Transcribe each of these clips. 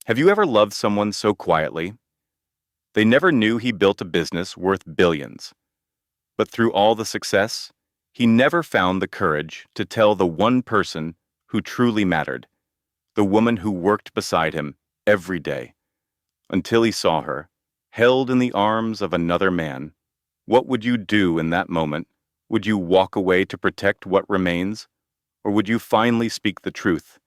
Have you ever loved someone so quietly? They never knew he built a business worth billions. But through all the success, he never found the courage to tell the one person who truly mattered, the woman who worked beside him every day, until he saw her, held in the arms of another man. What would you do in that moment? Would you walk away to protect what remains? Or would you finally speak the truth?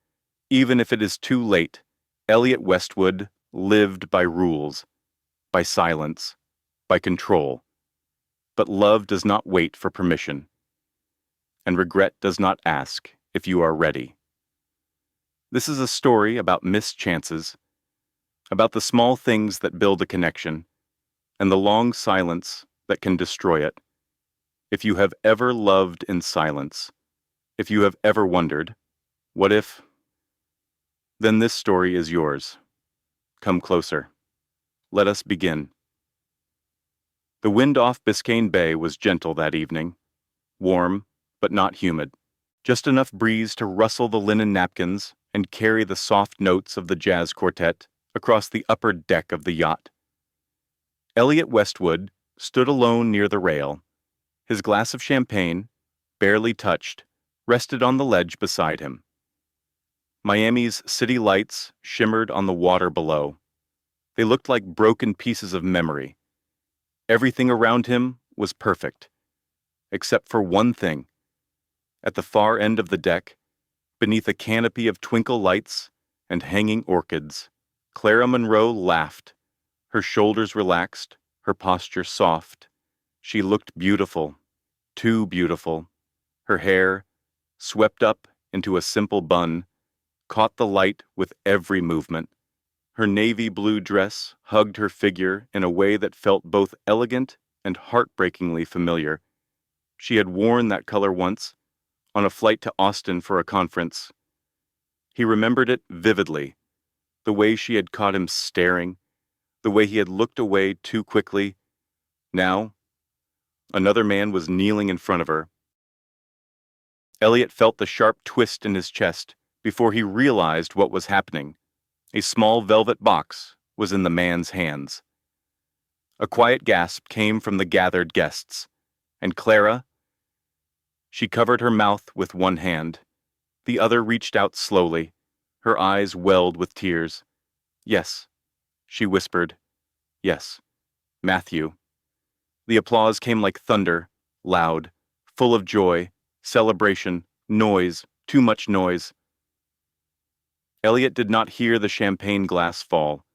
Even if it is too late, Elliot Westwood lived by rules, by silence, by control. But love does not wait for permission, and regret does not ask if you are ready. This is a story about missed chances, about the small things that build a connection, and the long silence that can destroy it. If you have ever loved in silence, if you have ever wondered, what if? Then this story is yours. Come closer. Let us begin. The wind off Biscayne Bay was gentle that evening, warm, but not humid, just enough breeze to rustle the linen napkins and carry the soft notes of the jazz quartet across the upper deck of the yacht. Elliot Westwood stood alone near the rail. His glass of champagne, barely touched, rested on the ledge beside him. Miami's city lights shimmered on the water below. They looked like broken pieces of memory. Everything around him was perfect, except for one thing. At the far end of the deck, beneath a canopy of twinkle lights and hanging orchids, Clara Monroe laughed, her shoulders relaxed, her posture soft. She looked beautiful, too beautiful. Her hair, swept up into a simple bun, caught the light with every movement. Her navy blue dress hugged her figure in a way that felt both elegant and heartbreakingly familiar. She had worn that color once, on a flight to Austin for a conference. He remembered it vividly, the way she had caught him staring, the way he had looked away too quickly. Now, another man was kneeling in front of her. Elliot felt the sharp twist in his chest before he realized what was happening. A small velvet box was in the man's hands. A quiet gasp came from the gathered guests, and Clara. She covered her mouth with one hand. The other reached out slowly, her eyes welled with tears. "Yes," she whispered. "Yes, Matthew." The applause came like thunder, loud, full of joy, celebration, noise, too much noise. Elliot did not hear the champagne glass fall,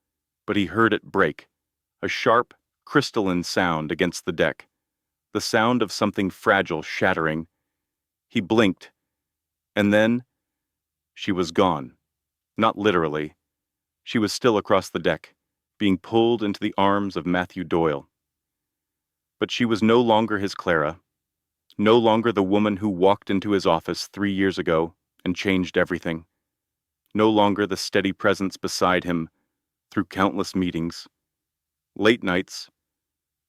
but he heard it break, a sharp, crystalline sound against the deck, the sound of something fragile shattering. He blinked, and then she was gone. Not literally. She was still across the deck, being pulled into the arms of Matthew Doyle. But she was no longer his Clara, no longer the woman who walked into his office 3 years ago and changed everything. No longer the steady presence beside him through countless meetings, late nights,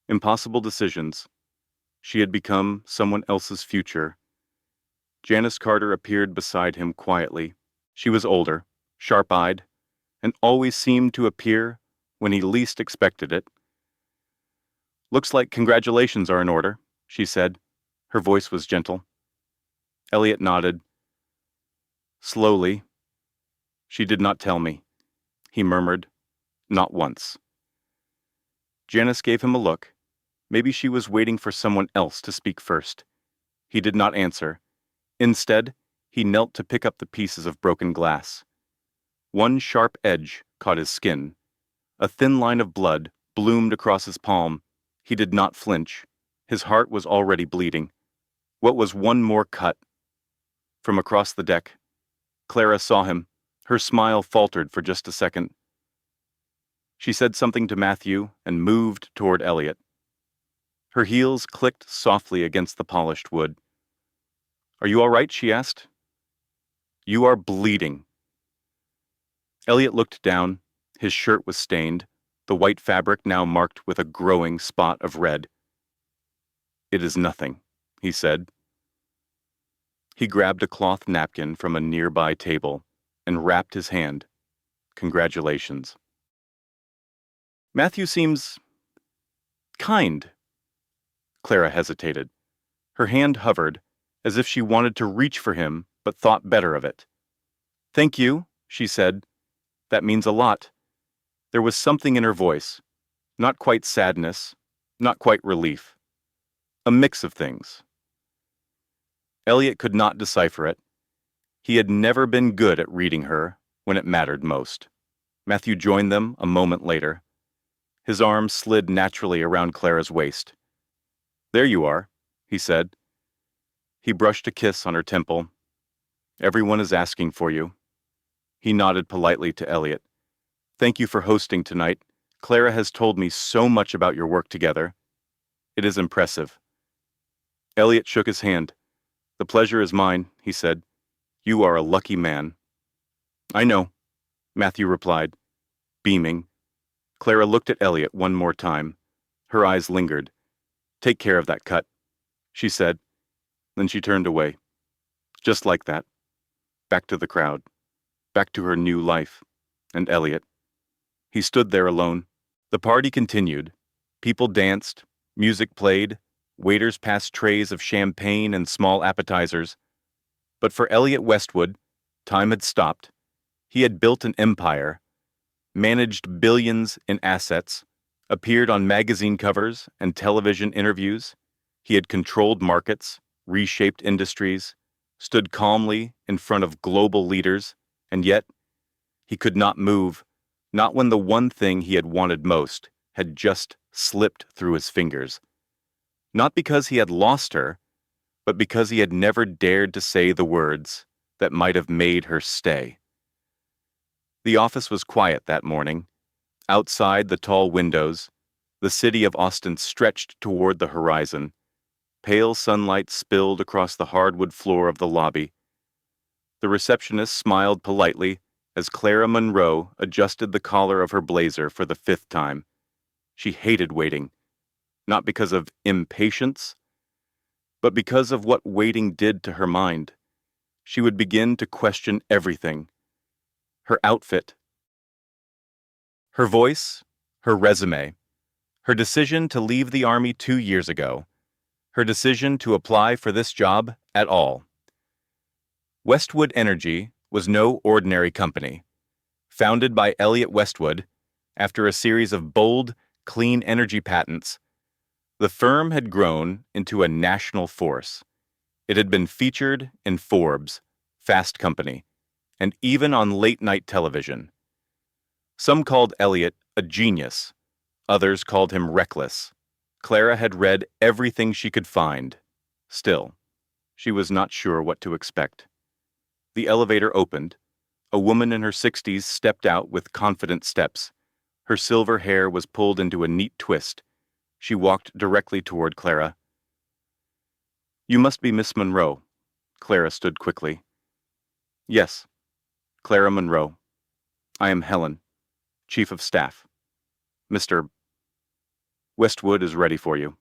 impossible decisions. She had become someone else's future. Janice Carter appeared beside him quietly. She was older, sharp-eyed, and always seemed to appear when he least expected it. "Looks like congratulations are in order," she said. Her voice was gentle. Elliot nodded. Slowly. "She did not tell me," he murmured. "Not once." Janice gave him a look. Maybe she was waiting for someone else to speak first. He did not answer. Instead, he knelt to pick up the pieces of broken glass. One sharp edge caught his skin. A thin line of blood bloomed across his palm. He did not flinch. His heart was already bleeding. What was one more cut? From across the deck, Clara saw him. Her smile faltered for just a second. She said something to Matthew and moved toward Elliot. Her heels clicked softly against the polished wood. "Are you all right?" she asked. "You are bleeding." Elliot looked down. His shirt was stained, the white fabric now marked with a growing spot of red. "It is nothing," he said. He grabbed a cloth napkin from a nearby table and wrapped his hand. Congratulations. Matthew seems kind. Clara hesitated. Her hand hovered, as if she wanted to reach for him, but thought better of it. Thank you, she said. That means a lot. There was something in her voice. Not quite sadness, not quite relief. A mix of things. Elliot could not decipher it. He had never been good at reading her when it mattered most. Matthew joined them a moment later. His arm slid naturally around Clara's waist. There you are, he said. He brushed a kiss on her temple. Everyone is asking for you. He nodded politely to Elliot. Thank you for hosting tonight. Clara has told me so much about your work together. It is impressive. Elliot shook his hand. The pleasure is mine, he said. You are a lucky man. I know, Matthew replied, beaming. Clara looked at Elliot one more time. Her eyes lingered. Take care of that cut, she said. Then she turned away. Just like that. Back to the crowd. Back to her new life. And Elliot. He stood there alone. The party continued. People danced. Music played. Waiters passed trays of champagne and small appetizers. But for Elliot Westwood, time had stopped. He had built an empire, managed billions in assets, appeared on magazine covers and television interviews. He had controlled markets, reshaped industries, stood calmly in front of global leaders, and yet he could not move, not when the one thing he had wanted most had just slipped through his fingers. Not because he had lost her, but because he had never dared to say the words that might have made her stay. The office was quiet that morning. Outside the tall windows, the city of Austin stretched toward the horizon. Pale sunlight spilled across the hardwood floor of the lobby. The receptionist smiled politely as Clara Monroe adjusted the collar of her blazer for the 5th time. She hated waiting, not because of impatience, but because of what waiting did to her mind. She would begin to question everything. Her outfit, her voice, her resume, her decision to leave the Army 2 years ago, her decision to apply for this job at all. Westwood Energy was no ordinary company. Founded by Elliot Westwood, after a series of bold, clean energy patents, the firm had grown into a national force. It had been featured in Forbes, Fast Company, and even on late-night television. Some called Elliot a genius. Others called him reckless. Clara had read everything she could find. Still, she was not sure what to expect. The elevator opened. A woman in her 60s stepped out with confident steps. Her silver hair was pulled into a neat twist. She walked directly toward Clara. You must be Miss Monroe. Clara stood quickly. Yes, Clara Monroe. I am Helen, Chief of Staff. Mr. Westwood is ready for you.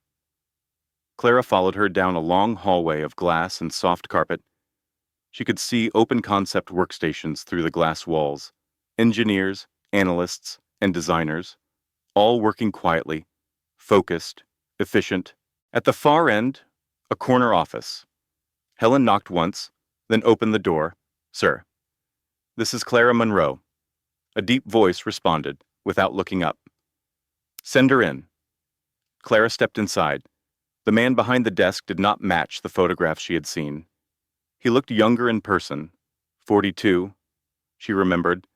Clara followed her down a long hallway of glass and soft carpet. She could see open-concept workstations through the glass walls, engineers, analysts, and designers, all working quietly, focused, efficient. At the far end, a corner office. Helen knocked once, then opened the door. Sir, this is Clara Monroe. A deep voice responded, without looking up. Send her in. Clara stepped inside. The man behind the desk did not match the photographs she had seen. He looked younger in person, 42, she remembered,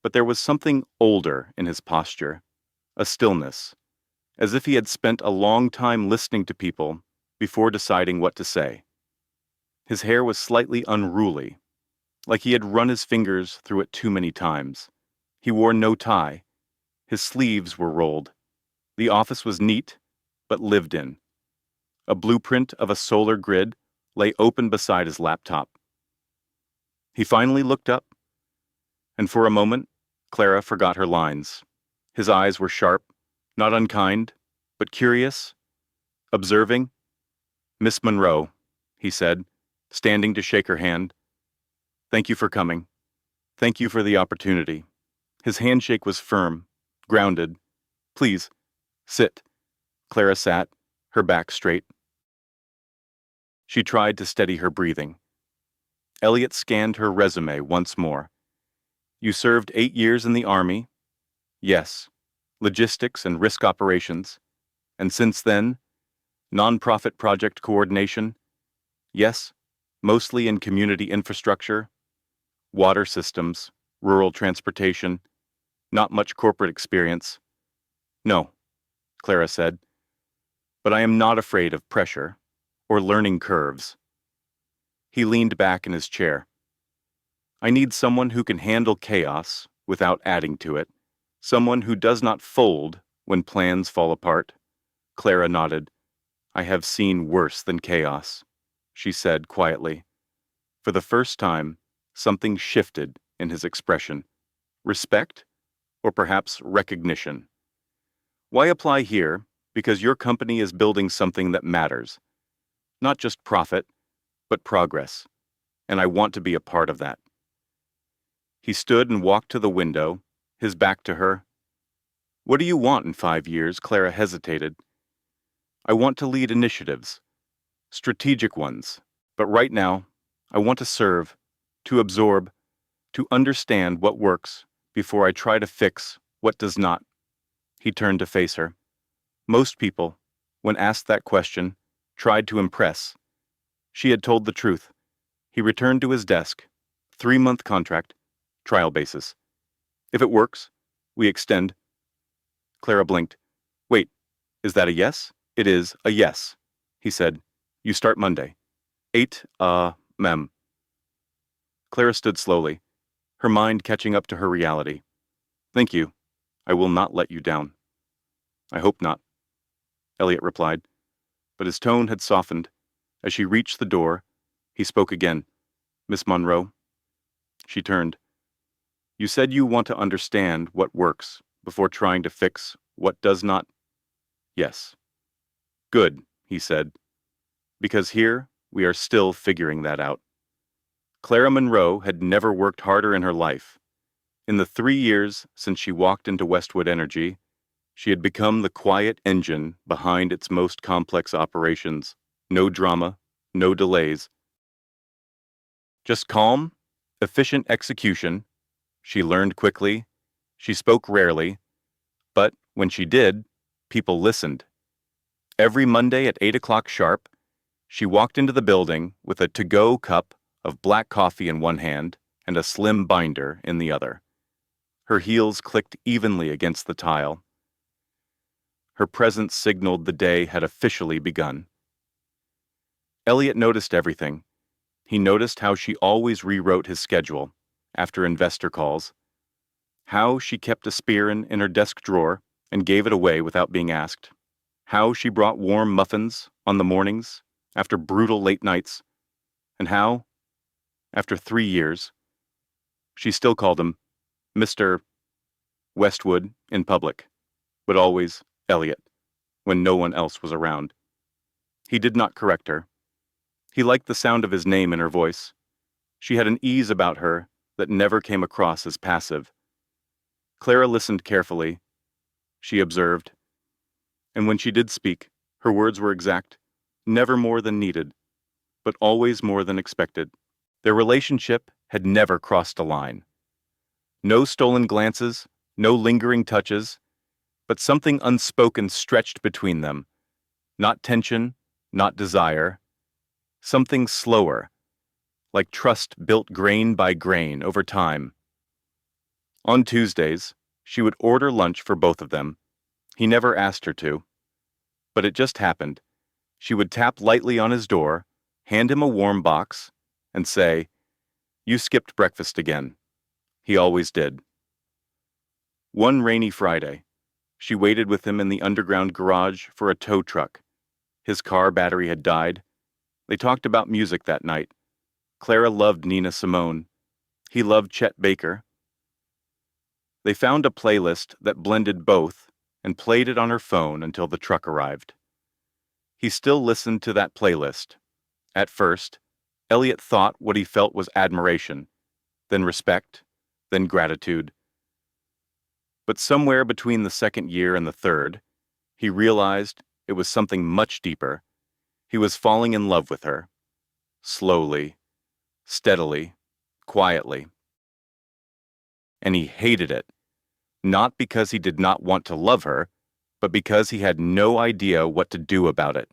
but there was something older in his posture, a stillness, as if he had spent a long time listening to people before deciding what to say. His hair was slightly unruly, like he had run his fingers through it too many times. He wore no tie. His sleeves were rolled. The office was neat, but lived in. A blueprint of a solar grid lay open beside his laptop. He finally looked up, and for a moment, Clara forgot her lines. His eyes were sharp, not unkind, but curious, observing. Miss Monroe, he said, standing to shake her hand. Thank you for coming. Thank you for the opportunity. His handshake was firm, grounded. "Please, sit." Clara sat, her back straight. She tried to steady her breathing. Elliot scanned her resume once more. "You served 8 years in the Army?" "Yes. Logistics and risk operations. And since then, nonprofit project coordination?" "Yes. Mostly in community infrastructure, water systems, rural transportation. Not much corporate experience." "No," Clara said. "But I am not afraid of pressure or learning curves." He leaned back in his chair. "I need someone who can handle chaos without adding to it. Someone who does not fold when plans fall apart." Clara nodded. "I have seen worse than chaos," she said quietly. For the first time, something shifted in his expression. Respect, or perhaps recognition. "Why apply here? Because your company is building something that matters. Not just profit, but progress. And I want to be a part of that." He stood and walked to the window, his back to her. "What do you want in 5 years?" Clara hesitated. "I want to lead initiatives, strategic ones. But right now, I want to serve, to absorb, to understand what works before I try to fix what does not." He turned to face her. Most people, when asked that question, tried to impress. She had told the truth. He returned to his desk. 3-month contract, trial basis. "If it works, we extend." Clara blinked. "Wait, is that a yes?" "It is a yes," he said. "You start Monday." 8, mem. Clara stood slowly, her mind catching up to her reality. "Thank you. I will not let you down." "I hope not," Elliot replied, but his tone had softened. As she reached the door, he spoke again. "Miss Monroe." She turned. "You said you want to understand what works before trying to fix what does not?" "Yes." "Good," he said, "because here we are still figuring that out." Clara Monroe had never worked harder in her life. In the 3 years since she walked into Westwood Energy, she had become the quiet engine behind its most complex operations. No drama, no delays. Just calm, efficient execution. She learned quickly. She spoke rarely. But when she did, people listened. Every Monday at 8 o'clock sharp, she walked into the building with a to-go cup of black coffee in one hand and a slim binder in the other. Her heels clicked evenly against the tile. Her presence signaled the day had officially begun. Elliot noticed everything. He noticed how she always rewrote his schedule after investor calls, how she kept a Spearin in her desk drawer and gave it away without being asked, how she brought warm muffins on the mornings after brutal late nights, and how, after 3 years, she still called him Mr. Westwood in public, but always Elliot, when no one else was around. He did not correct her. He liked the sound of his name in her voice. She had an ease about her that never came across as passive. Clara listened carefully. She observed. And when she did speak, her words were exact, never more than needed, but always more than expected. Their relationship had never crossed a line. No stolen glances, no lingering touches, but something unspoken stretched between them. Not tension, not desire. Something slower, like trust built grain by grain over time. On Tuesdays, she would order lunch for both of them. He never asked her to. But it just happened. She would tap lightly on his door, hand him a warm box, and say, "You skipped breakfast again." He always did. One rainy Friday, she waited with him in the underground garage for a tow truck. His car battery had died. They talked about music that night. Clara loved Nina Simone. He loved Chet Baker. They found a playlist that blended both and played it on her phone until the truck arrived. He still listened to that playlist. At first, Elliot thought what he felt was admiration, then respect, then gratitude. But somewhere between the second year and the third, he realized it was something much deeper. He was falling in love with her. Slowly, steadily, quietly. And he hated it, not because he did not want to love her, but because he had no idea what to do about it.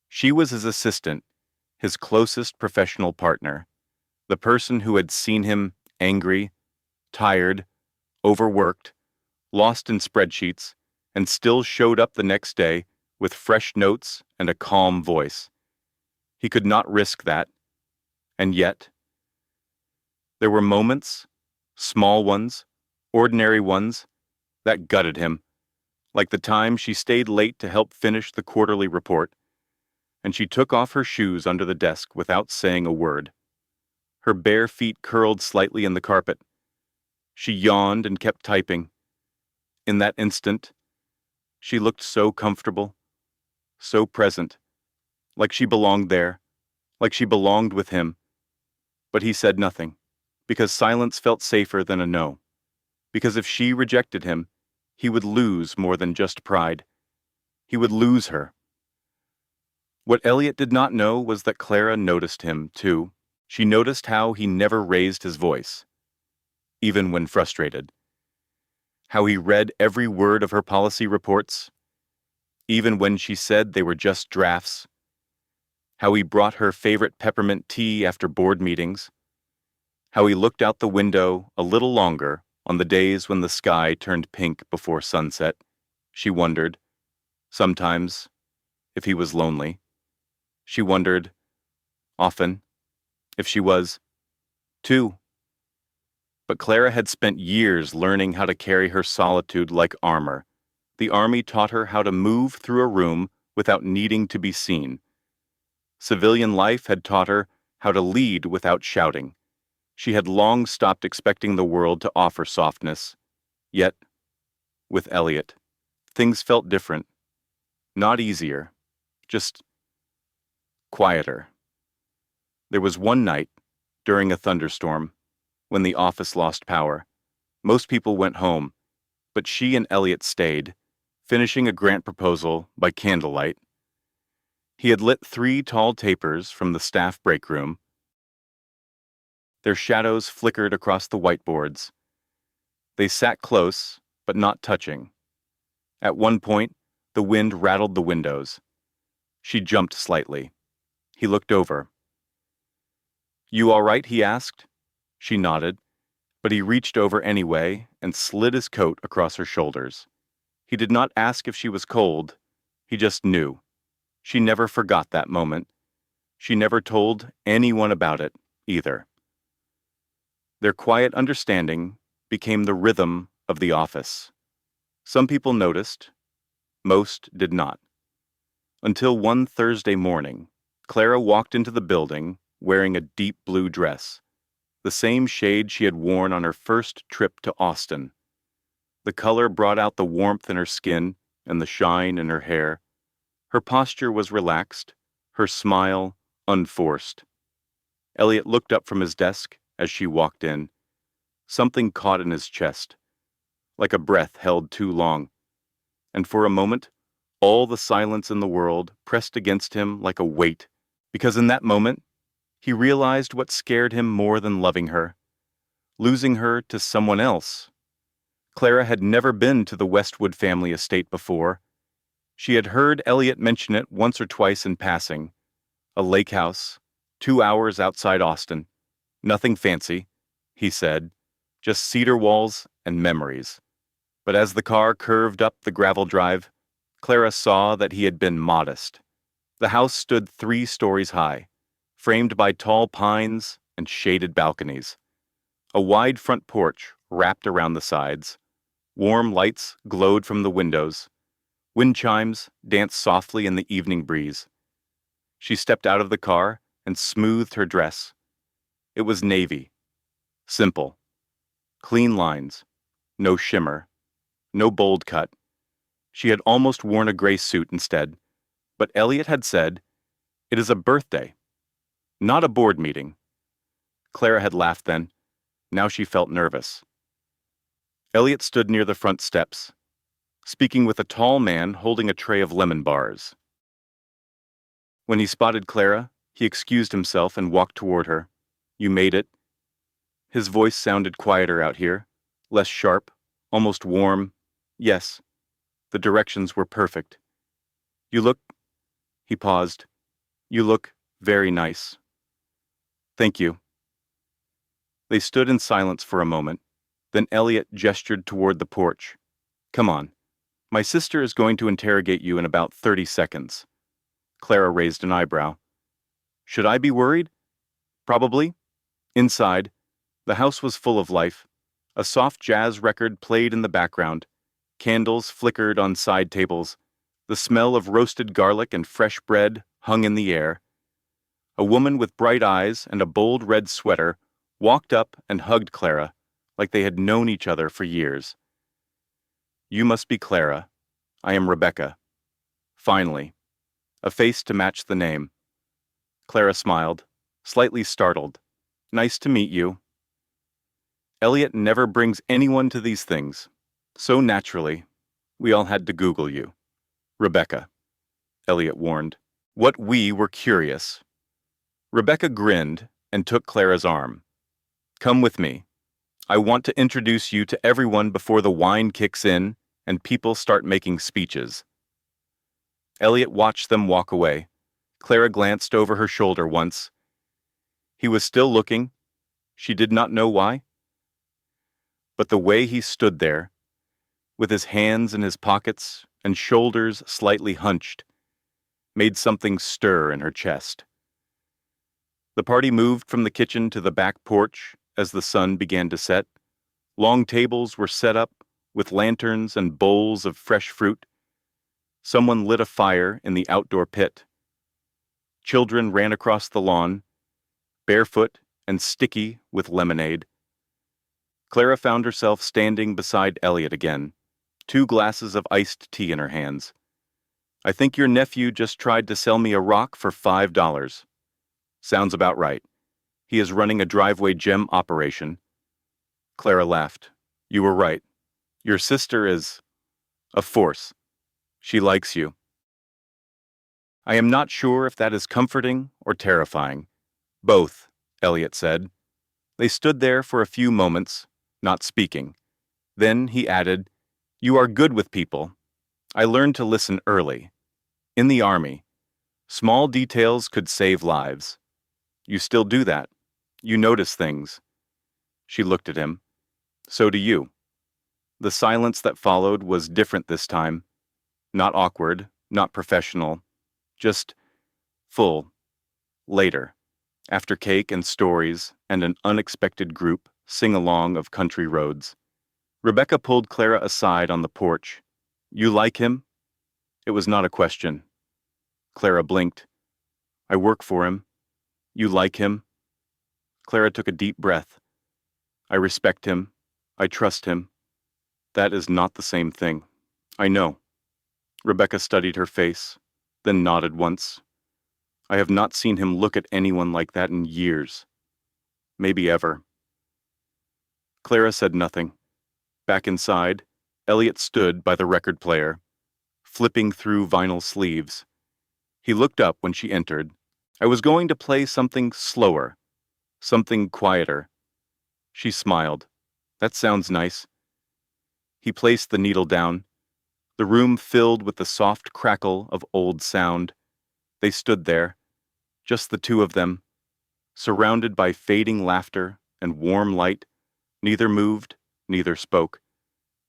She was his assistant, his closest professional partner, the person who had seen him angry, tired, overworked, lost in spreadsheets, and still showed up the next day with fresh notes and a calm voice. He could not risk that. And yet, there were moments, small ones, ordinary ones, that gutted him, like the time she stayed late to help finish the quarterly report, and she took off her shoes under the desk without saying a word. Her bare feet curled slightly in the carpet. She yawned and kept typing. In that instant, she looked so comfortable, so present, like she belonged there, like she belonged with him. But he said nothing, because silence felt safer than a no. Because if she rejected him, he would lose more than just pride. He would lose her. What Elliot did not know was that Clara noticed him, too. She noticed how he never raised his voice, even when frustrated. How he read every word of her policy reports, even when she said they were just drafts. How he brought her favorite peppermint tea after board meetings. How he looked out the window a little longer on the days when the sky turned pink before sunset. She wondered, sometimes, if he was lonely. She wondered, often, if she was, too. But Clara had spent years learning how to carry her solitude like armor. The army taught her how to move through a room without needing to be seen. Civilian life had taught her how to lead without shouting. She had long stopped expecting the world to offer softness. Yet, with Elliot, things felt different. Not easier, just quieter. There was one night, during a thunderstorm, when the office lost power. Most people went home, but she and Elliot stayed, finishing a grant proposal by candlelight. He had lit 3 tall tapers from the staff break room. Their shadows flickered across the whiteboards. They sat close, but not touching. At one point, the wind rattled the windows. She jumped slightly. He looked over. "You all right?" he asked. She nodded, but he reached over anyway and slid his coat across her shoulders. He did not ask if she was cold. He just knew. She never forgot that moment. She never told anyone about it, either. Their quiet understanding became the rhythm of the office. Some people noticed. Most did not. Until one Thursday morning, Clara walked into the building wearing a deep blue dress, the same shade she had worn on her first trip to Austin. The color brought out the warmth in her skin and the shine in her hair. Her posture was relaxed, her smile unforced. Elliot looked up from his desk as she walked in. Something caught in his chest, like a breath held too long. And for a moment, all the silence in the world pressed against him like a weight, because in that moment, he realized what scared him more than loving her, losing her to someone else. Clara had never been to the Westwood family estate before. She had heard Elliot mention it once or twice in passing. A lake house, 2 hours outside Austin. Nothing fancy, he said, just cedar walls and memories. But as the car curved up the gravel drive, Clara saw that he had been modest. The house stood 3 stories high, framed by tall pines and shaded balconies. A wide front porch wrapped around the sides. Warm lights glowed from the windows. Wind chimes danced softly in the evening breeze. She stepped out of the car and smoothed her dress. It was navy. Simple. Clean lines. No shimmer. No bold cut. She had almost worn a gray suit instead. But Elliot had said, "It is a birthday, not a board meeting." Clara had laughed then. Now she felt nervous. Elliot stood near the front steps, speaking with a tall man holding a tray of lemon bars. When he spotted Clara, he excused himself and walked toward her. "You made it." His voice sounded quieter out here, less sharp, almost warm. "Yes." The directions were perfect. "You look—" He paused. "You look very nice." "Thank you." They stood in silence for a moment. Then Elliot gestured toward the porch. "Come on. My sister is going to interrogate you in about 30 seconds. Clara raised an eyebrow. "Should I be worried?" "Probably." Inside, the house was full of life. A soft jazz record played in the background. Candles flickered on side tables. The smell of roasted garlic and fresh bread hung in the air. A woman with bright eyes and a bold red sweater walked up and hugged Clara like they had known each other for years. "You must be Clara. I am Rebecca." Finally, a face to match the name. Clara smiled, slightly startled. "Nice to meet you." Elliot never brings anyone to these things. So naturally, we all had to Google you. "Rebecca," Elliot warned. What we were curious. Rebecca grinned and took Clara's arm. "Come with me. I want to introduce you to everyone before the wine kicks in and people start making speeches." Elliot watched them walk away. Clara glanced over her shoulder once. He was still looking. She did not know why. But the way he stood there, with his hands in his pockets and shoulders slightly hunched, made something stir in her chest. The party moved from the kitchen to the back porch as the sun began to set. Long tables were set up with lanterns and bowls of fresh fruit. Someone lit a fire in the outdoor pit. Children ran across the lawn, barefoot and sticky with lemonade. Clara found herself standing beside Elliot again, 2 glasses of iced tea in her hands. "I think your nephew just tried to sell me a rock for $5. "Sounds about right. He is running a driveway gem operation." Clara laughed. "You were right. Your sister is a force. She likes you." "I am not sure if that is comforting or terrifying." "Both," Elliot said. They stood there for a few moments, not speaking. Then he added, "You are good with people. I learned to listen early. In the army, small details could save lives. You still do that. You notice things." She looked at him. "So do you." The silence that followed was different this time. Not awkward, not professional, just full. Later, after cake and stories and an unexpected group sing-along of country roads, Rebecca pulled Clara aside on the porch. "You like him?" It was not a question. Clara blinked. "I work for him." "You like him?" Clara took a deep breath. "I respect him. I trust him." "That is not the same thing." "I know." Rebecca studied her face, then nodded once. "I have not seen him look at anyone like that in years. Maybe ever." Clara said nothing. Back inside, Elliot stood by the record player, flipping through vinyl sleeves. He looked up when she entered. "I was going to play something slower, something quieter." She smiled. "That sounds nice." He placed the needle down. The room filled with the soft crackle of old sound. They stood there, just the two of them, surrounded by fading laughter and warm light. Neither moved, neither spoke.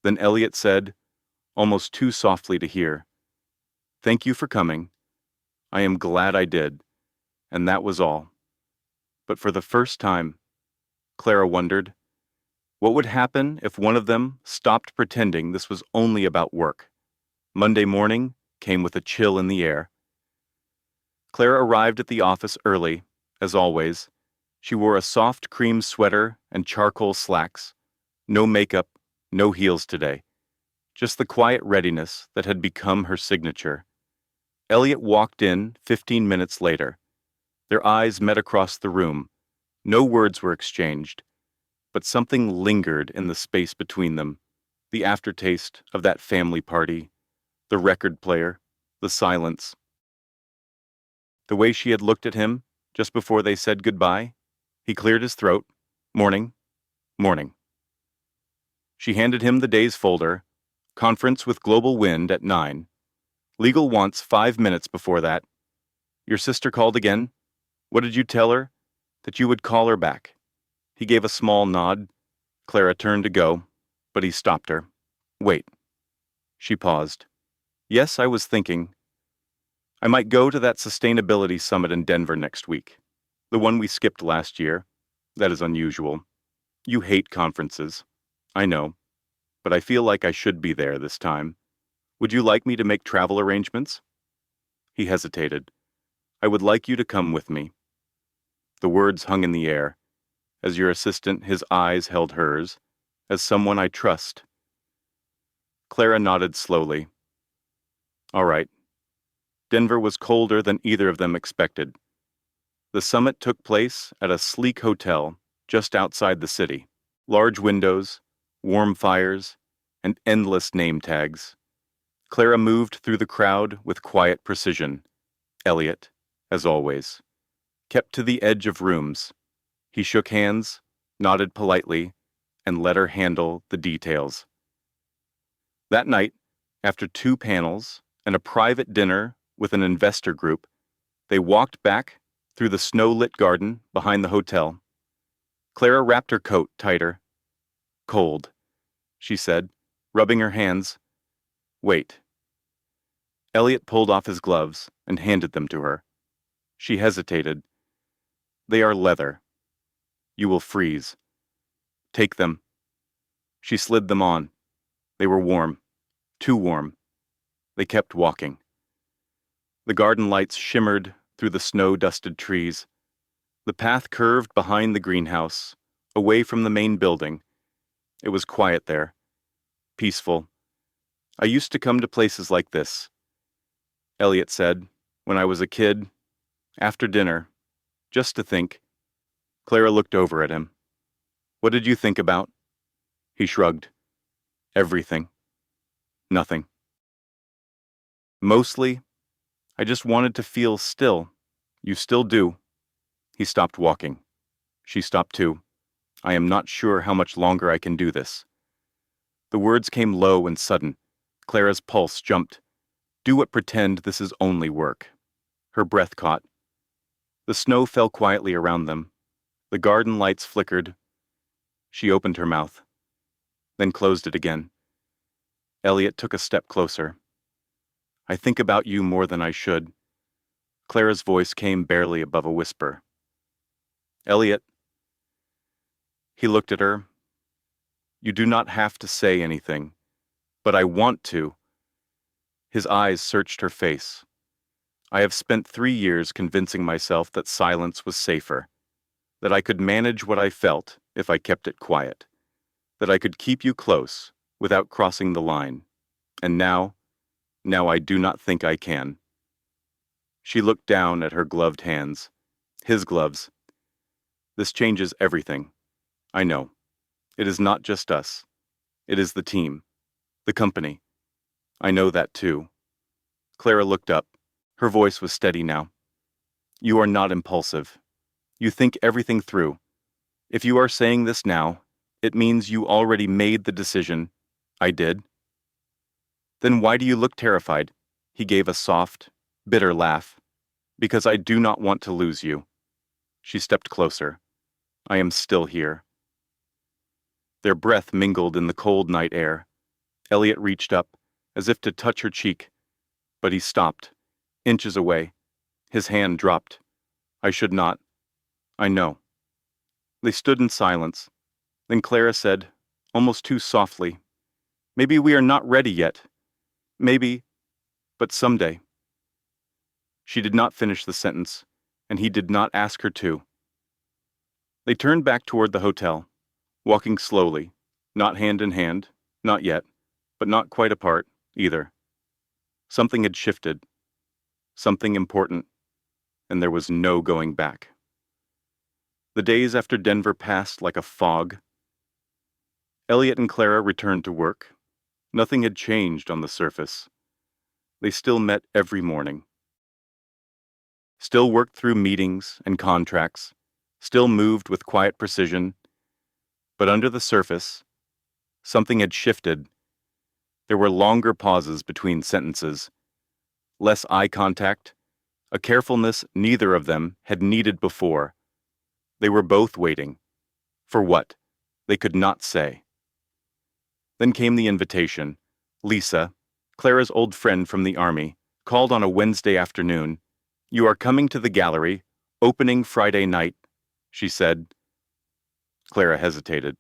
Then Elliot said, almost too softly to hear, "Thank you for coming. I am glad I did." And that was all. But for the first time, Clara wondered, what would happen if one of them stopped pretending this was only about work? Monday morning came with a chill in the air. Clara arrived at the office early, as always. She wore a soft cream sweater and charcoal slacks. No makeup, no heels today. Just the quiet readiness that had become her signature. Elliot walked in 15 minutes later. Their eyes met across the room. No words were exchanged, but something lingered in the space between them. The aftertaste of that family party, the record player, the silence. The way she had looked at him just before they said goodbye. He cleared his throat. Morning, morning. She handed him the day's folder. Conference with Global Wind at 9. Legal wants 5 minutes before that. Your sister called again? What did you tell her? That you would call her back. He gave a small nod. Clara turned to go, but he stopped her. Wait. She paused. Yes, I was thinking. I might go to that sustainability summit in Denver next week. The one we skipped last year. That is unusual. You hate conferences. I know. But I feel like I should be there this time. Would you like me to make travel arrangements? He hesitated. I would like you to come with me. The words hung in the air. As your assistant, his eyes held hers. As someone I trust. Clara nodded slowly. All right. Denver was colder than either of them expected. The summit took place at a sleek hotel just outside the city. Large windows, warm fires, and endless name tags. Clara moved through the crowd with quiet precision. Elliot, as always, kept to the edge of rooms. He shook hands, nodded politely, and let her handle the details. That night, after 2 panels and a private dinner with an investor group, they walked back through the snow-lit garden behind the hotel. Clara wrapped her coat tighter. Cold, she said, rubbing her hands. Wait. Elliot pulled off his gloves and handed them to her. She hesitated. They are leather. You will freeze. Take them. She slid them on. They were warm. Too warm. They kept walking. The garden lights shimmered through the snow-dusted trees. The path curved behind the greenhouse, away from the main building. It was quiet there. Peaceful. I used to come to places like this. Elliot said, when I was a kid, after dinner, just to think. Clara looked over at him. What did you think about? He shrugged. Everything. Nothing. Mostly, I just wanted to feel still. You still do. He stopped walking. She stopped too. I am not sure how much longer I can do this. The words came low and sudden. Clara's pulse jumped. Do but pretend this is only work. Her breath caught. The snow fell quietly around them. The garden lights flickered. She opened her mouth, then closed it again. Elliot took a step closer. I think about you more than I should. Clara's voice came barely above a whisper. Elliot. He looked at her. You do not have to say anything, but I want to. His eyes searched her face. I have spent 3 years convincing myself that silence was safer, that I could manage what I felt if I kept it quiet, that I could keep you close without crossing the line. And now I do not think I can. She looked down at her gloved hands, his gloves. This changes everything. I know. It is not just us. It is the team, the company. I know that too. Clara looked up. Her voice was steady now. You are not impulsive. You think everything through. If you are saying this now, it means you already made the decision. I did. Then why do you look terrified? He gave a soft, bitter laugh. Because I do not want to lose you. She stepped closer. I am still here. Their breath mingled in the cold night air. Elliot reached up, as if to touch her cheek, but he stopped, inches away. His hand dropped. I should not. I know. They stood in silence. Then Clara said, almost too softly, maybe we are not ready yet. Maybe, but someday. She did not finish the sentence, and he did not ask her to. They turned back toward the hotel, walking slowly, not hand in hand, not yet, but not quite apart, either. Something had shifted, something important, and there was no going back. The days after Denver passed like a fog. Elliot and Clara returned to work, Nothing had changed on the surface. They still met every morning. Still worked through meetings and contracts. Still moved with quiet precision. But under the surface, something had shifted. There were longer pauses between sentences, less eye contact, a carefulness neither of them had needed before. They were both waiting. For what? They could not say. Then came the invitation. Lisa, Clara's old friend from the army, called on a Wednesday afternoon. "You are coming to the gallery, opening Friday night," she said. Clara hesitated.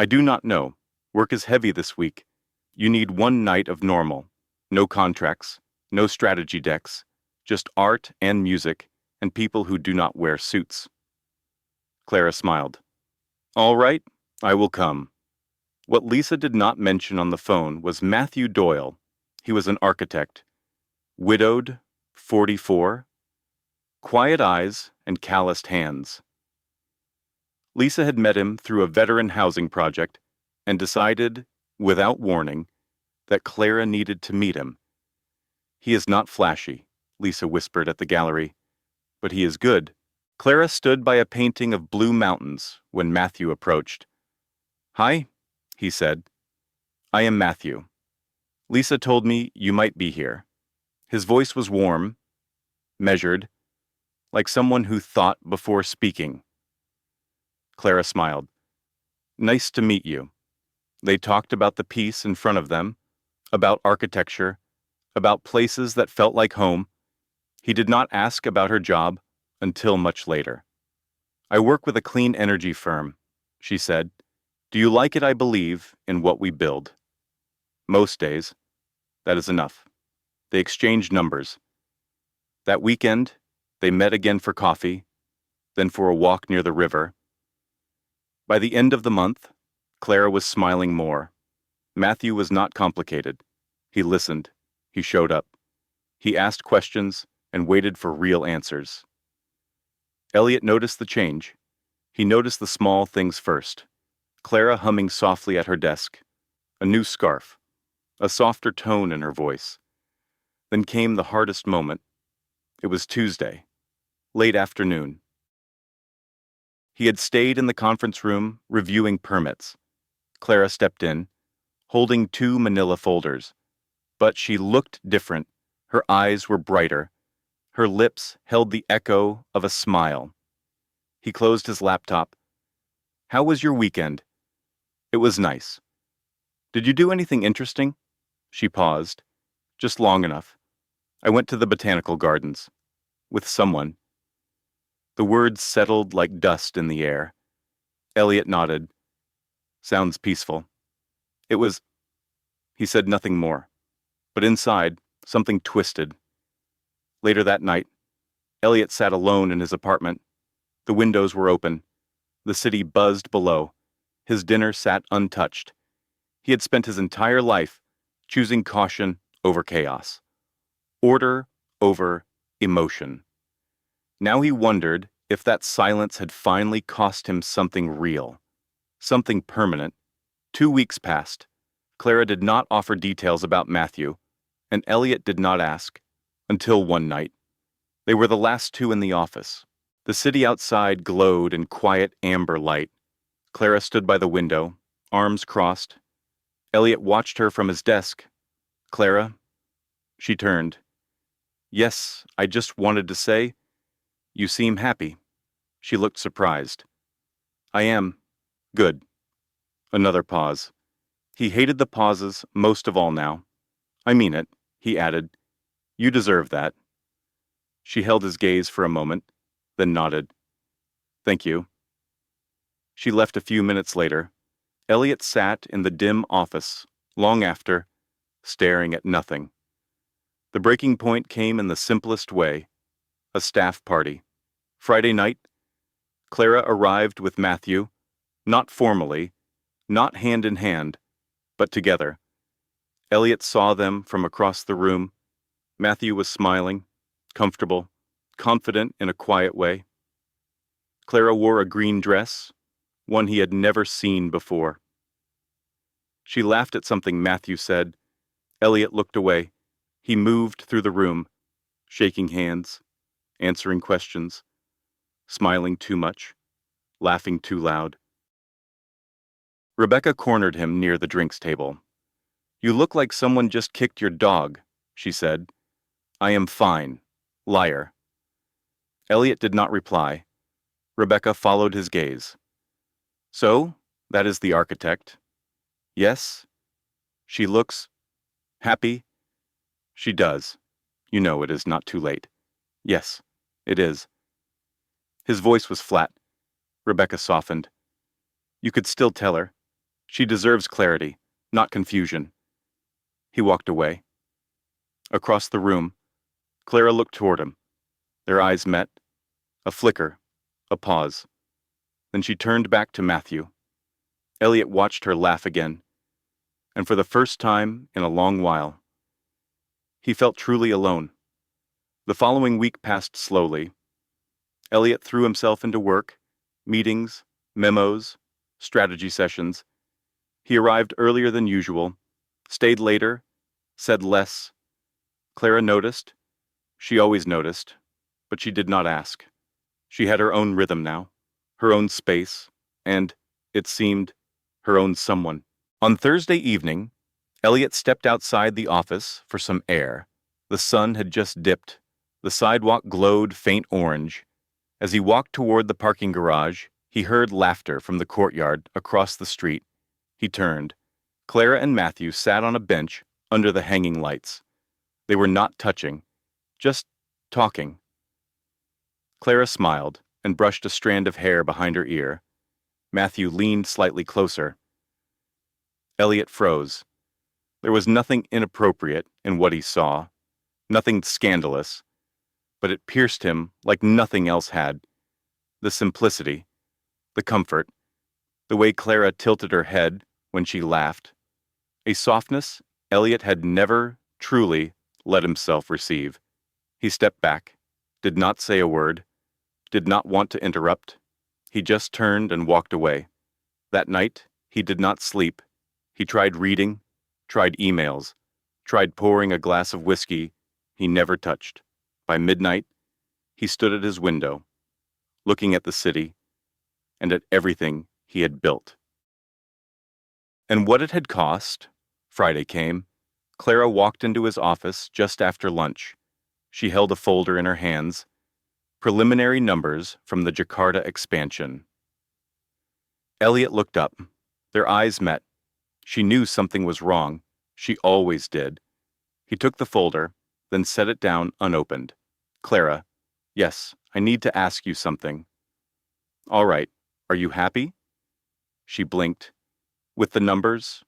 "I do not know. Work is heavy this week. You need one night of normal. No contracts, no strategy decks, just art and music, and people who do not wear suits." Clara smiled. "All right, I will come." What Lisa did not mention on the phone was Matthew Doyle. He was an architect. Widowed, 44, quiet eyes and calloused hands. Lisa had met him through a veteran housing project and decided, without warning, that Clara needed to meet him. "He is not flashy," Lisa whispered at the gallery, "but he is good." Clara stood by a painting of blue mountains when Matthew approached. "Hi," he said. "I am Matthew. Lisa told me you might be here." His voice was warm, measured, like someone who thought before speaking. Clara smiled. "Nice to meet you." They talked about the piece in front of them, about architecture, about places that felt like home. He did not ask about her job until much later. "I work with a clean energy firm," she said. "Do you like it? I believe in what we build." Most days, that is enough. They exchanged numbers. That weekend, they met again for coffee, then for a walk near the river. By the end of the month, Clara was smiling more. Matthew was not complicated. He listened. He showed up. He asked questions and waited for real answers. Elliot noticed the change. He noticed the small things first. Clara humming softly at her desk. A new scarf. A softer tone in her voice. Then came the hardest moment. It was Tuesday, late afternoon. He had stayed in the conference room reviewing permits. Clara stepped in, holding 2 manila folders. But she looked different. Her eyes were brighter. Her lips held the echo of a smile. He closed his laptop. "How was your weekend?" "It was nice." "Did you do anything interesting?" She paused, just long enough. "I went to the botanical gardens. With someone." The words settled like dust in the air. Elliot nodded. "Sounds peaceful." "It was—" He said nothing more. But inside, something twisted. Later that night, Elliot sat alone in his apartment. The windows were open. The city buzzed below. His dinner sat untouched. He had spent his entire life choosing caution over chaos, order over emotion. Now he wondered if that silence had finally cost him something real, something permanent. 2 weeks passed. Clara did not offer details about Matthew, and Elliot did not ask, until one night. They were the last 2 in the office. The city outside glowed in quiet amber light. Clara stood by the window, arms crossed. Elliot watched her from his desk. "Clara?" She turned. "Yes, I just wanted to say, you seem happy." She looked surprised. "I am. Good." Another pause. He hated the pauses most of all now. "I mean it," he added. "You deserve that." She held his gaze for a moment, then nodded. "Thank you." She left a few minutes later. Elliot sat in the dim office, long after, staring at nothing. The breaking point came in the simplest way. A staff party. Friday night, Clara arrived with Matthew, not formally, not hand in hand, but together. Elliot saw them from across the room. Matthew was smiling, comfortable, confident in a quiet way. Clara wore a green dress, one he had never seen before. She laughed at something Matthew said. Elliot looked away. He moved through the room, shaking hands, answering questions, smiling too much, laughing too loud. Rebecca cornered him near the drinks table. "You look like someone just kicked your dog," she said. "I am fine. Liar." Elliot did not reply. Rebecca followed his gaze. "So, that is the architect." "Yes." "She looks happy." "She does. You know it is not too late." "Yes, it is." His voice was flat. Rebecca softened. "You could still tell her. She deserves clarity, not confusion." He walked away. Across the room, Clara looked toward him. Their eyes met. A flicker. A pause. Then she turned back to Matthew. Elliot watched her laugh again. And for the first time in a long while, he felt truly alone. The following week passed slowly. Elliot threw himself into work, meetings, memos, strategy sessions. He arrived earlier than usual, stayed later, said less. Clara noticed. She always noticed, but she did not ask. She had her own rhythm now, her own space, and, it seemed, her own someone. On Thursday evening, Elliot stepped outside the office for some air. The sun had just dipped. The sidewalk glowed faint orange. As he walked toward the parking garage, he heard laughter from the courtyard across the street. He turned. Clara and Matthew sat on a bench under the hanging lights. They were not touching, just talking. Clara smiled and brushed a strand of hair behind her ear. Matthew leaned slightly closer. Elliot froze. There was nothing inappropriate in what he saw, nothing scandalous, but it pierced him like nothing else had. The simplicity, the comfort, the way Clara tilted her head when she laughed. A softness Elliot had never truly let himself receive. He stepped back, did not say a word, did not want to interrupt. He just turned and walked away. That night, he did not sleep. He tried reading, tried emails, tried pouring a glass of whiskey he never touched. By midnight, he stood at his window, looking at the city and at everything he had built. And what it had cost. Friday came. Clara walked into his office just after lunch. She held a folder in her hands. Preliminary numbers from the Jakarta expansion. Elliot looked up. Their eyes met. She knew something was wrong. She always did. He took the folder, then set it down unopened. "Clara, yes, I need to ask you something." "All right. Are you happy?" She blinked. "With the numbers?"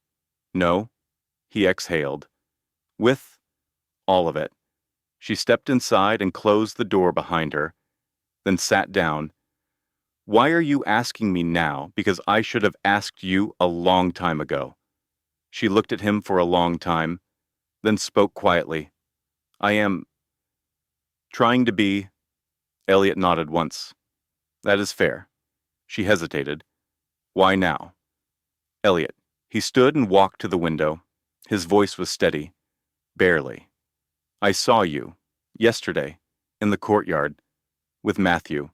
"No." He exhaled. "With all of it." She stepped inside and closed the door behind her, then sat down. "Why are you asking me now? Because I should have asked you a long time ago." She looked at him for a long time, then spoke quietly. "I am trying to be." Elliot nodded once. "That is fair." She hesitated. "Why now?" "Elliot." He stood and walked to the window. His voice was steady. "Barely. I saw you, yesterday, in the courtyard, with Matthew."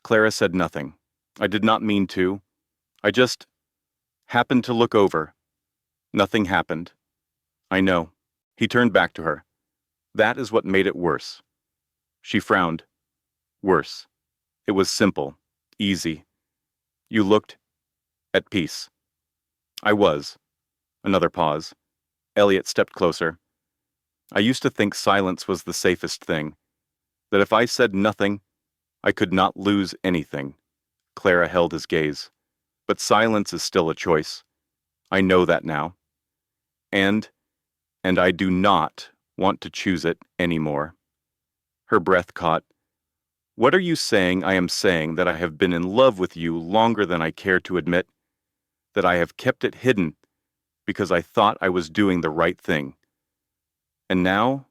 Clara said nothing. "I did not mean to. I just happened to look over. Nothing happened." "I know." He turned back to her. "That is what made it worse." She frowned. "Worse. It was simple, easy. You looked at peace." "I was." Another pause. Elliot stepped closer. "I used to think silence was the safest thing, that if I said nothing, I could not lose anything." Clara held his gaze. "But silence is still a choice. I know that now. And I do not want to choose it anymore." Her breath caught. "What are you saying? I am saying that I have been in love with you longer than I care to admit, that I have kept it hidden because I thought I was doing the right thing. And now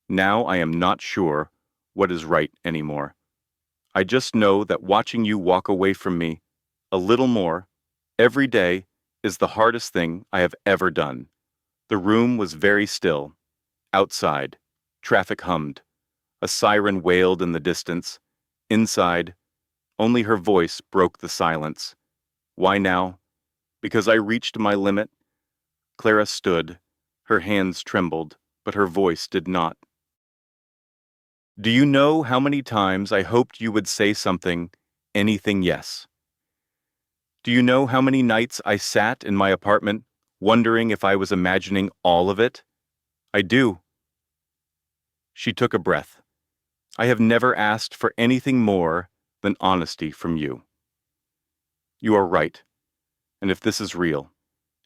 I am not sure what is right anymore. I just know that watching you walk away from me, a little more, every day, is the hardest thing I have ever done. The room was very still. Outside, traffic hummed. A siren wailed in the distance. Inside, only her voice broke the silence. Why now? Because I reached my limit? Clara stood. Her hands trembled, but her voice did not. Do you know how many times I hoped you would say something, anything yes? Do you know how many nights I sat in my apartment, wondering if I was imagining all of it? I do. She took a breath. I have never asked for anything more than honesty from you. You are right. And if this is real,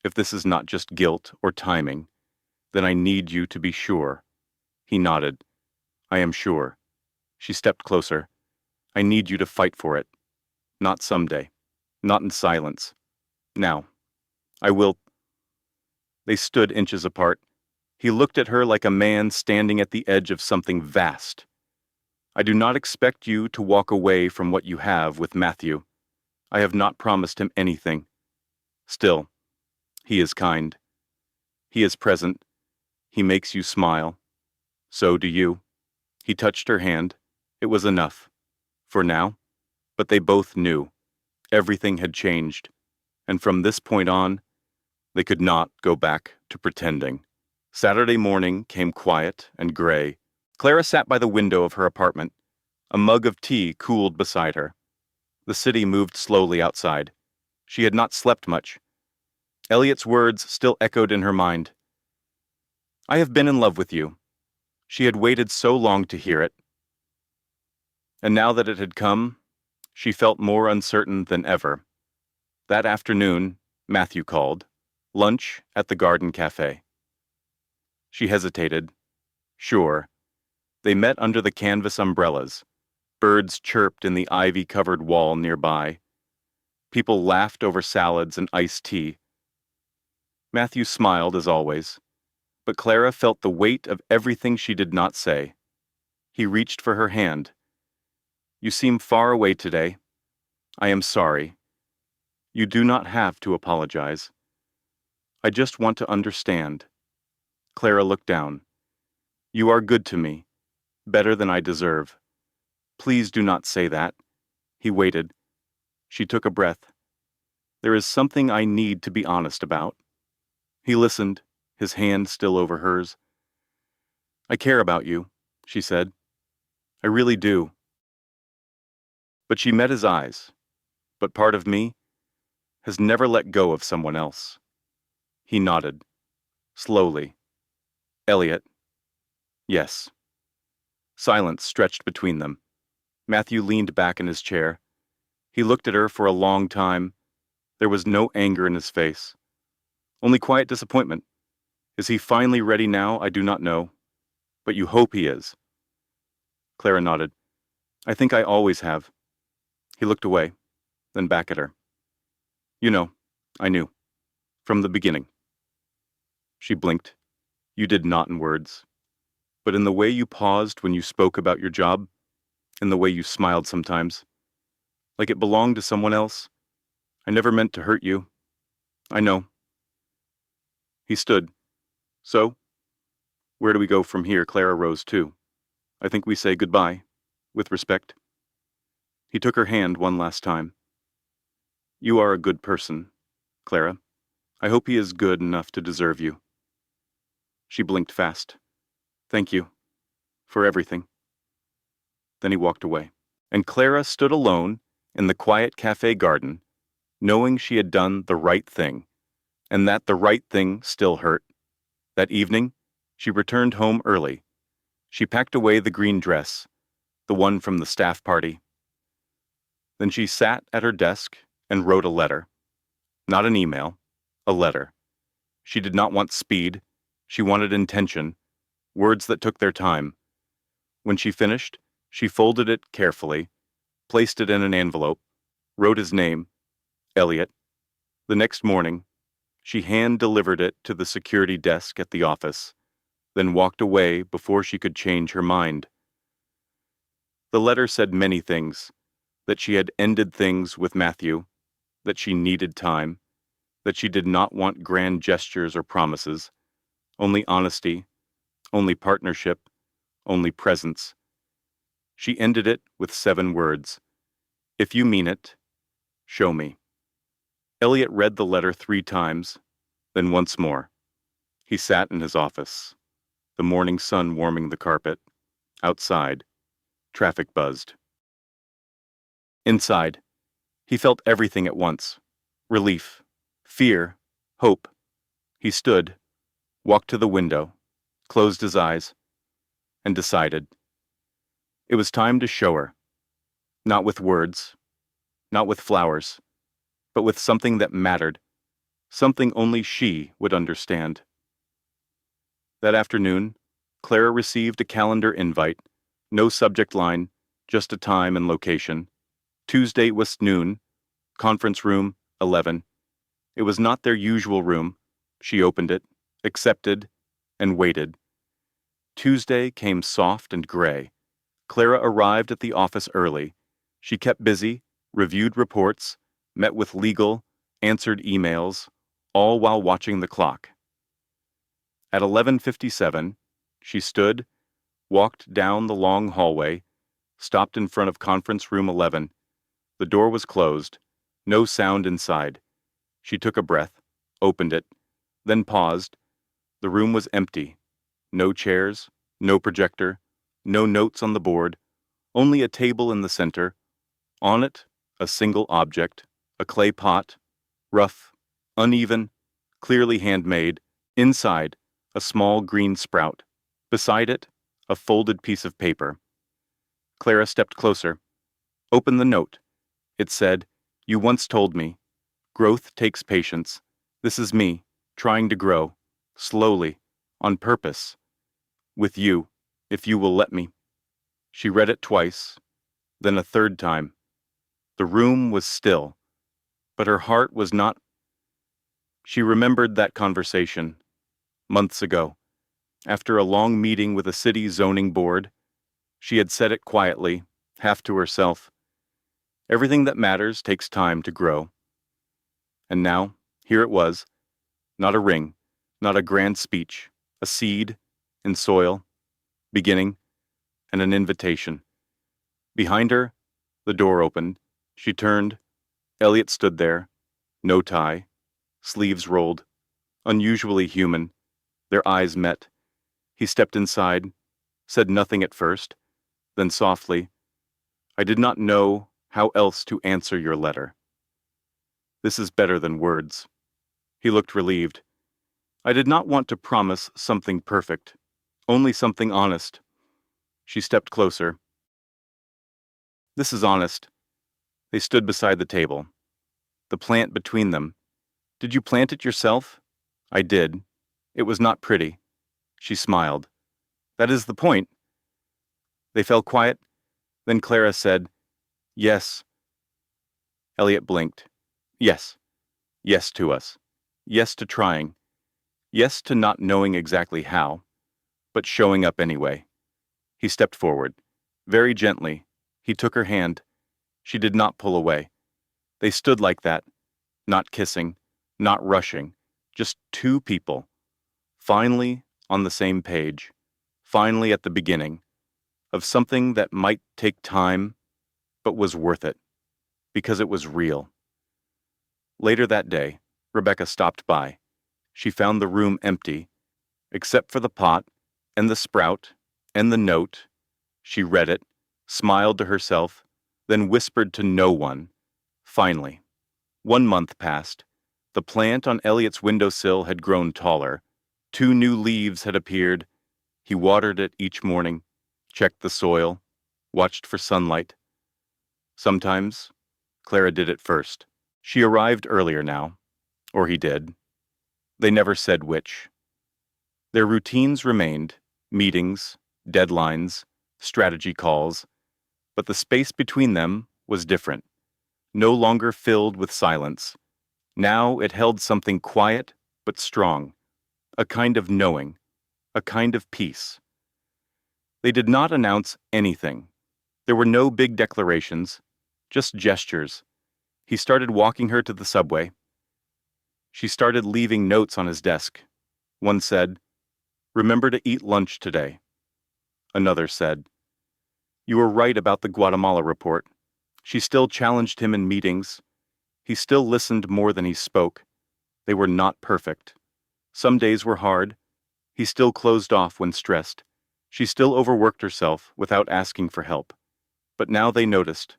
if this is not just guilt or timing, then I need you to be sure. He nodded. I am sure. She stepped closer. I need you to fight for it. Not someday. Not in silence. Now. I will. They stood inches apart. He looked at her like a man standing at the edge of something vast. I do not expect you to walk away from what you have with Matthew. I have not promised him anything. Still, he is kind. He is present. He makes you smile. So do you. He touched her hand. It was enough. For now. But they both knew. Everything had changed. And from this point on, they could not go back to pretending. Saturday morning came quiet and gray. Clara sat by the window of her apartment. A mug of tea cooled beside her. The city moved slowly outside. She had not slept much. Elliot's words still echoed in her mind. I have been in love with you. She had waited so long to hear it. And now that it had come, she felt more uncertain than ever. That afternoon, Matthew called. Lunch at the Garden Cafe. She hesitated. Sure. They met under the canvas umbrellas. Birds chirped in the ivy-covered wall nearby. People laughed over salads and iced tea. Matthew smiled as always, but Clara felt the weight of everything she did not say. He reached for her hand. You seem far away today. I am sorry. You do not have to apologize. I just want to understand. Clara looked down. You are good to me, better than I deserve. Please do not say that. He waited. She took a breath. There is something I need to be honest about. He listened, his hand still over hers. I care about you, she said. I really do. But she met his eyes. But part of me has never let go of someone else. He nodded. Slowly. Elliot. Yes. Silence stretched between them. Matthew leaned back in his chair. He looked at her for a long time. There was no anger in his face. Only quiet disappointment. Is he finally ready now? I do not know. But you hope he is. Clara nodded. I think I always have. He looked away, then back at her. You know, I knew. From the beginning. She blinked. You did not in words. But in the way you paused when you spoke about your job, in the way you smiled sometimes, like it belonged to someone else. I never meant to hurt you. I know. He stood. So? Where do we go from here? Clara rose too. I think we say goodbye, with respect. He took her hand one last time. You are a good person, Clara. I hope he is good enough to deserve you. She blinked fast. Thank you. For everything. Then he walked away. And Clara stood alone in the quiet cafe garden, knowing she had done the right thing, and that the right thing still hurt. That evening, she returned home early. She packed away the green dress, the one from the staff party. Then she sat at her desk and wrote a letter. Not an email, a letter. She did not want speed. She wanted intention, words that took their time. When she finished, she folded it carefully, placed it in an envelope, wrote his name, Elliot. The next morning, she hand-delivered it to the security desk at the office, then walked away before she could change her mind. The letter said many things, that she had ended things with Matthew, that she needed time, that she did not want grand gestures or promises, only honesty, only partnership, only presence. She ended it with 7 words. If you mean it, show me. Elliot read the letter 3 times, then once more. He sat in his office, the morning sun warming the carpet. Outside, traffic buzzed. Inside, he felt everything at once. Relief, fear, hope. He stood, walked to the window, closed his eyes, and decided. It was time to show her. Not with words, not with flowers, but with something that mattered, something only she would understand. That afternoon, Clara received a calendar invite, no subject line, just a time and location. Tuesday was noon, conference room, 11. It was not their usual room. She opened it, accepted, and waited. Tuesday came soft and gray. Clara arrived at the office early. She kept busy, reviewed reports, met with legal, answered emails, all while watching the clock. At 11:57, she stood, walked down the long hallway, stopped in front of conference room 11. The door was closed, no sound inside. She took a breath, opened it, then paused. The room was empty. No chairs, no projector, no notes on the board, only a table in the center. On it, a single object, a clay pot, rough, uneven, clearly handmade. Inside, a small green sprout. Beside it, a folded piece of paper. Clara stepped closer. Opened the note. It said, "You once told me. Growth takes patience. This is me, trying to grow. Slowly. On purpose. With you, if you will let me." She read it twice, then a third time. The room was still, but her heart was not. She remembered that conversation, months ago, after a long meeting with a city zoning board. She had said it quietly, half to herself. Everything that matters takes time to grow. And now, here it was, not a ring, not a grand speech, a seed in soil, beginning, and an invitation. Behind her, the door opened. She turned. Elliot stood there, no tie, sleeves rolled, unusually human. Their eyes met. He stepped inside, said nothing at first, then softly, "I did not know how else to answer your letter. This is better than words." He looked relieved. "I did not want to promise something perfect, only something honest." She stepped closer. "This is honest." They stood beside the table. The plant between them. "Did you plant it yourself?" "I did. It was not pretty." She smiled. "That is the point." They fell quiet. Then Clara said, "Yes." Elliot blinked. "Yes. Yes to us. Yes to trying. Yes to not knowing exactly how, but showing up anyway." He stepped forward. Very gently, he took her hand. She did not pull away. They stood like that, not kissing, not rushing, just 2 people. Finally on the same page, finally at the beginning, of something that might take time, but was worth it, because it was real. Later that day, Rebecca stopped by. She found the room empty, except for the pot, and the sprout, and the note. She read it, smiled to herself, then whispered to no one. Finally, 1 month passed. The plant on Elliot's windowsill had grown taller. 2 new leaves had appeared. He watered it each morning, checked the soil, watched for sunlight. Sometimes, Clara did it first. She arrived earlier now, or he did. They never said which. Their routines remained, meetings, deadlines, strategy calls, but the space between them was different, no longer filled with silence. Now it held something quiet but strong, a kind of knowing, a kind of peace. They did not announce anything. There were no big declarations, just gestures. He started walking her to the subway. She started leaving notes on his desk. One said, "Remember to eat lunch today." Another said, "You were right about the Guatemala report." She still challenged him in meetings. He still listened more than he spoke. They were not perfect. Some days were hard. He still closed off when stressed. She still overworked herself without asking for help. But now they noticed.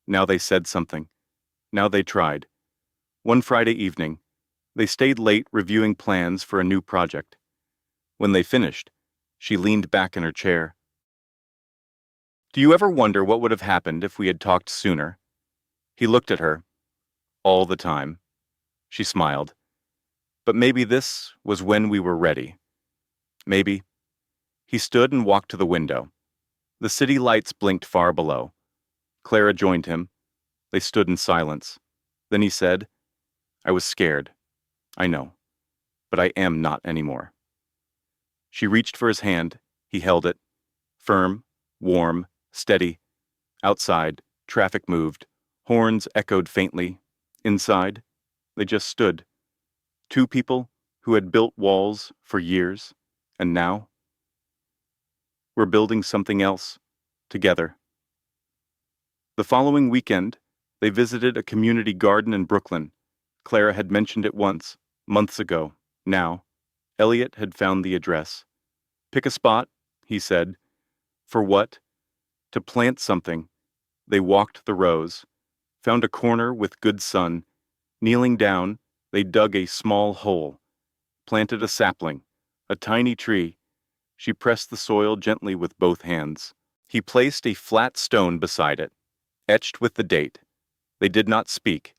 Now they said something. Now they tried. One Friday evening, they stayed late reviewing plans for a new project. When they finished, she leaned back in her chair. "Do you ever wonder what would have happened if we had talked sooner?" He looked at her. "All the time." She smiled. "But maybe this was when we were ready." Maybe. He stood and walked to the window. The city lights blinked far below. Clara joined him. They stood in silence. Then he said, "I was scared. I know. But I am not anymore." She reached for his hand. He held it. Firm, warm, steady. Outside, traffic moved. Horns echoed faintly. Inside, they just stood. Two people who had built walls for years, and now we're building something else, together. The following weekend, they visited a community garden in Brooklyn. Clara had mentioned it once, months ago. Now, Elliot had found the address. "Pick a spot," he said. "For what?" "To plant something." They walked the rows, found a corner with good sun. Kneeling down, they dug a small hole, planted a sapling, a tiny tree. She pressed the soil gently with both hands. He placed a flat stone beside it, etched with the date. They did not speak,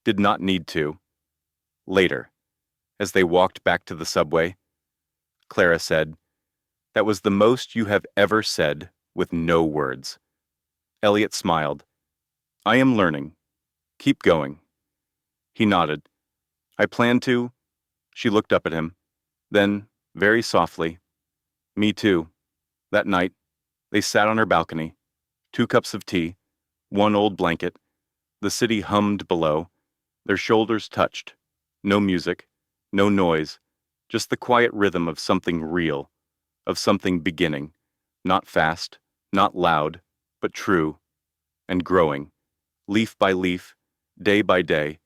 did not need to. Later, as they walked back to the subway, Clara said, "That was the most you have ever said with no words." Elliot smiled. "I am learning. Keep going." He nodded. "I plan to." She looked up at him. Then, very softly, "Me too." That night, they sat on her balcony. 2 cups of tea, one old blanket. The city hummed below. Their shoulders touched. No music, no noise, just the quiet rhythm of something real, of something beginning. Not fast, not loud, but true, and growing, leaf by leaf, day by day,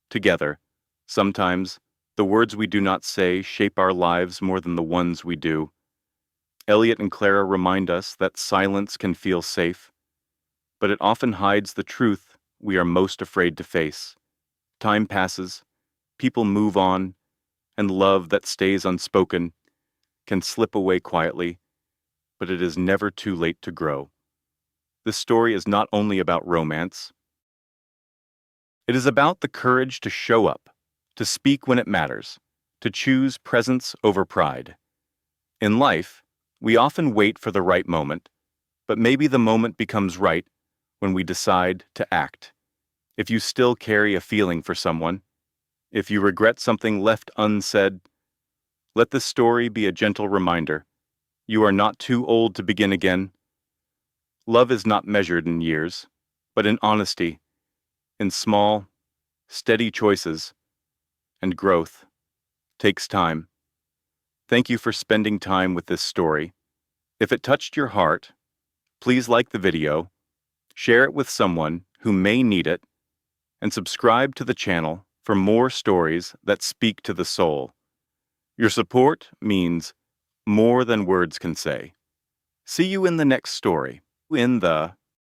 together. Sometimes, the words we do not say shape our lives more than the ones we do. Elliot and Clara remind us that silence can feel safe, but it often hides the truth we are most afraid to face. Time passes, people move on, and love that stays unspoken can slip away quietly, but it is never too late to grow. This story is not only about romance. It is about the courage to show up, to speak when it matters, to choose presence over pride. In life, we often wait for the right moment, but maybe the moment becomes right when we decide to act. If you still carry a feeling for someone, if you regret something left unsaid, let this story be a gentle reminder. You are not too old to begin again. Love is not measured in years, but in honesty, in small, steady choices, and growth takes time. Thank you for spending time with this story. If it touched your heart, please like the video, share it with someone who may need it, and subscribe to the channel for more stories that speak to the soul. Your support means more than words can say. See you in the next story, in the